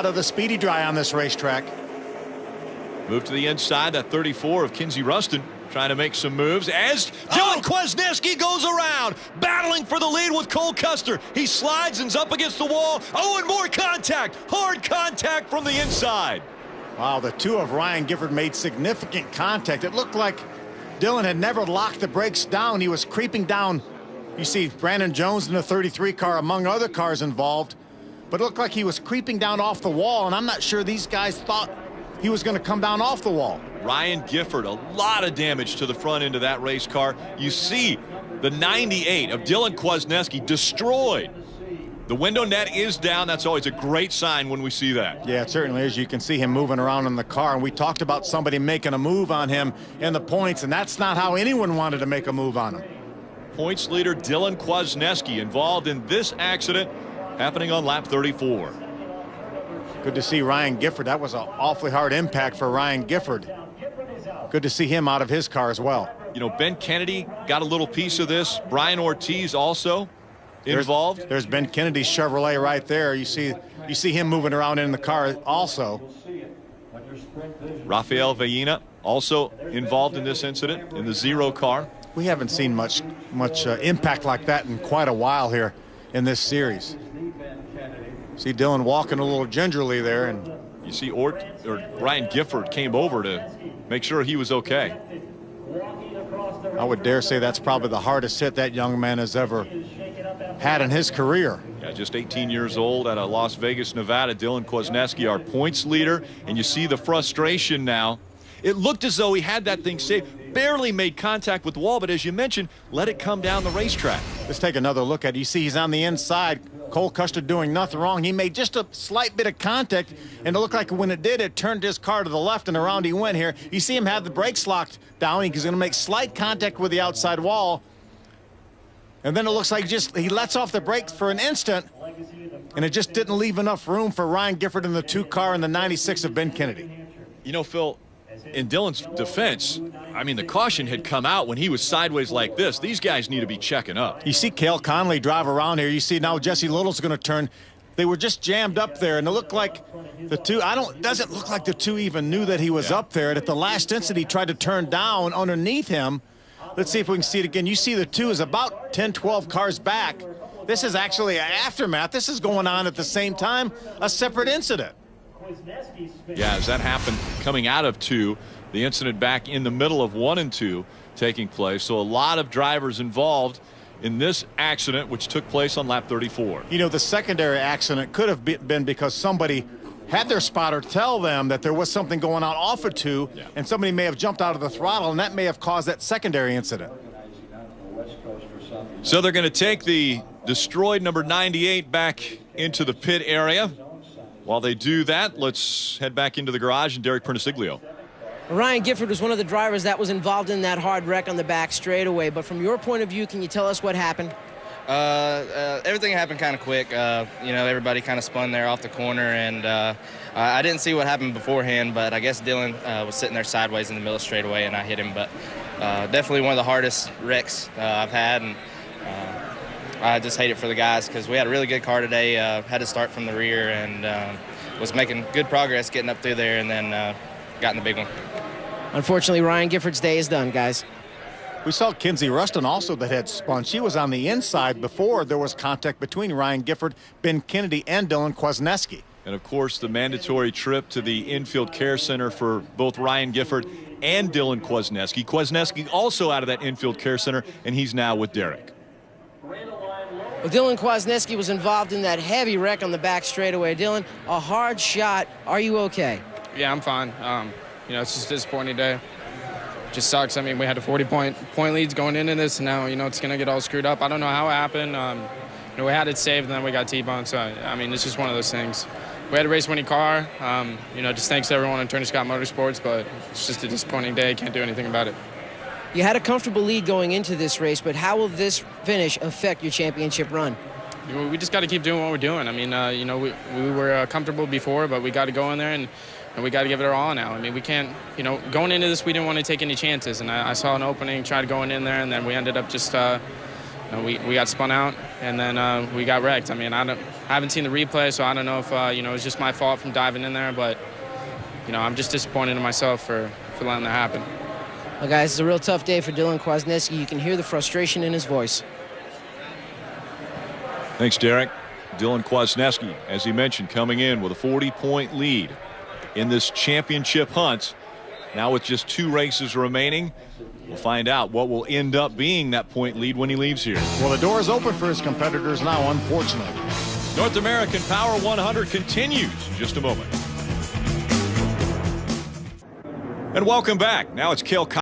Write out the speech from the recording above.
lot of the speedy dry on this racetrack. Move to the inside, that 34 of Kinsey Ruston trying to make some moves as Dylan Kwasniewski goes around, battling for the lead with Cole Custer. He slides and's up against the wall. Oh, and more contact. Hard contact from the inside. Wow, the two of Ryan Gifford made significant contact. It looked like Dylan had never locked the brakes down. He was creeping down. You see Brandon Jones in the 33 car, among other cars involved. But it looked like he was creeping down off the wall, and I'm not sure these guys thought he was going to come down off the wall. Ryan Gifford, a lot of damage to the front end of that race car. You see the 98 of Dylan Kwasniewski destroyed. The window net is down. That's always a great sign when we see that. Yeah, it certainly is. You can see him moving around in the car, and we talked about somebody making a move on him in the points, and that's not how anyone wanted to make a move on him. Points leader Dylan Kwasniewski involved in this accident happening on lap 34. Good to see Ryan Gifford. That was an awfully hard impact for Ryan Gifford. Good to see him out of his car as well. You know, Ben Kennedy got a little piece of this. Brian Ortiz also involved. There's Ben Kennedy's Chevrolet right there. You see him moving around in the car also. Rafael Vallina also involved in this incident in the 0 car. We haven't seen much impact like that in quite a while here in this series. See Dylan walking a little gingerly there, and you see Ryan Gifford came over to make sure he was okay. I would dare say that's probably the hardest hit that young man has ever had in his career. Yeah, just 18 years old out of Las Vegas, Nevada. Dylan Kwasniewski, our points leader, and you see the frustration now. It looked as though he had that thing saved, barely made contact with the wall, but as you mentioned, let it come down the racetrack. Let's take another look at it. You see he's on the inside. Cole Custer doing nothing wrong. He made just a slight bit of contact, and it looked like when it did, it turned his car to the left, and around he went here. You see him have the brakes locked down. He's going to make slight contact with the outside wall, and then it looks like he lets off the brakes for an instant, and it just didn't leave enough room for Ryan Gifford in the 2 car and the 96 of Ben Kennedy. You know, Phil, in Dylan's defense, I mean, the caution had come out when he was sideways like this. These guys need to be checking up. You see Cale Conley drive around here. You see now Jesse Little's going to turn. They were just jammed up there, and it looked like the two, doesn't look like the two even knew that he was up there. And at the last instant, he tried to turn down underneath him. Let's see if we can see it again. You see the two is about 10, 12 cars back. This is actually an aftermath. This is going on at the same time, a separate incident. Yeah, as that happened coming out of 2, the incident back in the middle of 1 and 2 taking place. So a lot of drivers involved in this accident, which took place on lap 34. You know, the secondary accident could have been because somebody had their spotter tell them that there was something going on off of 2, and somebody may have jumped out of the throttle, and that may have caused that secondary incident. So they're going to take the destroyed number 98 back into the pit area. While they do that, let's head back into the garage and Derek Perniciglio. Ryan Gifford was one of the drivers that was involved in that hard wreck on the back straightaway. But from your point of view, can you tell us what happened? Everything happened kind of quick. You know, everybody kind of spun there off the corner, and I didn't see what happened beforehand, but I guess Dylan was sitting there sideways in the middle of straightaway, and I hit him. But definitely one of the hardest wrecks I've had, and I just hate it for the guys because we had a really good car today. Had to start from the rear and was making good progress getting up through there, and then got in the big one. Unfortunately, Ryan Gifford's day is done, guys. We saw Kinsey Ruston also that had spun. She was on the inside before there was contact between Ryan Gifford, Ben Kennedy, and Dylan Kwasniewski. And, of course, the mandatory trip to the infield care center for both Ryan Gifford and Dylan Kwasniewski. Kwasniewski also out of that infield care center, and he's now with Derek. Well, Dylan Kwasniewski was involved in that heavy wreck on the back straightaway. Dylan, a hard shot. Are you okay? Yeah, I'm fine. You know, it's just a disappointing day. Just sucks. I mean, we had a 40-point leads going into this, and now, you know, it's going to get all screwed up. I don't know how it happened. You know, we had it saved, and then we got T-boned. So, I mean, it's just one of those things. We had a race-winning car. You know, just thanks to everyone at Turner Scott Motorsports, but it's just a disappointing day. Can't do anything about it. You had a comfortable lead going into this race, but how will this finish affect your championship run? We just got to keep doing what we're doing. I mean, you know, we were comfortable before, but we got to go in there and we got to give it our all now. I mean, we can't, you know, going into this, we didn't want to take any chances. And I saw an opening, tried going in there, and then we ended up just, you you know, we got spun out, and then we got wrecked. I mean, I haven't seen the replay, so I don't know if you know, it was just my fault from diving in there, but you know, I'm just disappointed in myself for letting that happen. Well, guys, it's a real tough day for Dylan Kwasniewski. You can hear the frustration in his voice. Thanks, Derek. Dylan Kwasniewski, as he mentioned, coming in with a 40-point lead in this championship hunt. Now with just 2 races remaining, we'll find out what will end up being that point lead when he leaves here. Well, the door is open for his competitors now, unfortunately. North American Power 100 continues in just a moment. And welcome back. Now it's Cale